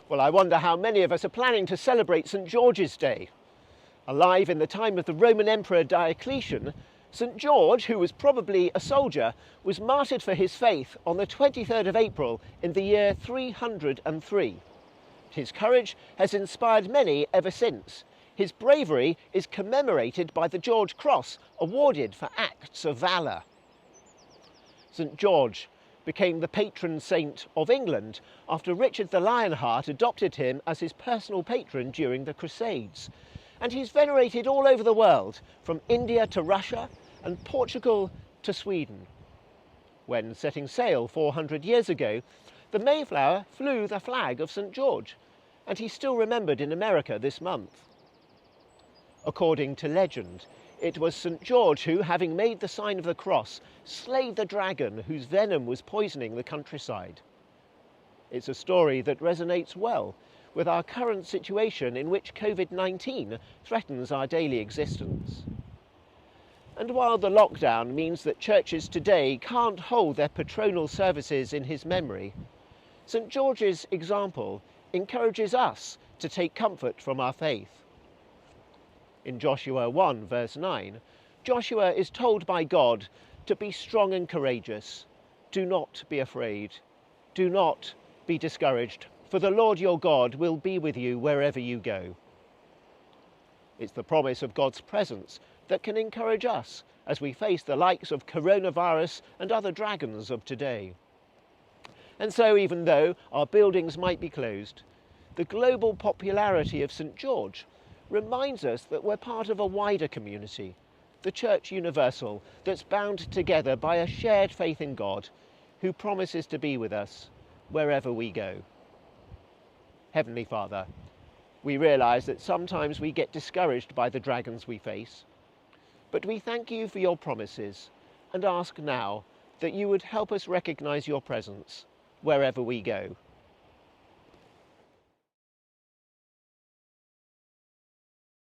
Well, I wonder how many of us are planning to celebrate St. George's Day. Alive in the time of the Roman Emperor Diocletian, St. George, who was probably a soldier, was martyred for his faith on the 23rd of April in the year 303. His courage has inspired many ever since. His bravery is commemorated by the George Cross, awarded for acts of valour. St. George became the patron saint of England after Richard the Lionheart adopted him as his personal patron during the Crusades. And he's venerated all over the world, from India to Russia and Portugal to Sweden. When setting sail 400 years ago, the Mayflower flew the flag of St. George, and he's still remembered in America this month. According to legend, it was St. George who, having made the sign of the cross, slayed the dragon whose venom was poisoning the countryside. It's a story that resonates well with our current situation in which COVID-19 threatens our daily existence. And while the lockdown means that churches today can't hold their patronal services in his memory, St. George's example encourages us to take comfort from our faith. In Joshua 1 verse 9, Joshua is told by God to be strong and courageous. Do not be afraid. Do not be discouraged, for the Lord your God will be with you wherever you go. It's the promise of God's presence that can encourage us as we face the likes of coronavirus and other dragons of today. And so, even though our buildings might be closed, the global popularity of St. George reminds us that we're part of a wider community, the Church Universal, that's bound together by a shared faith in God, who promises to be with us wherever we go. Heavenly Father, we realise that sometimes we get discouraged by the dragons we face, but we thank you for your promises and ask now that you would help us recognise your presence wherever we go.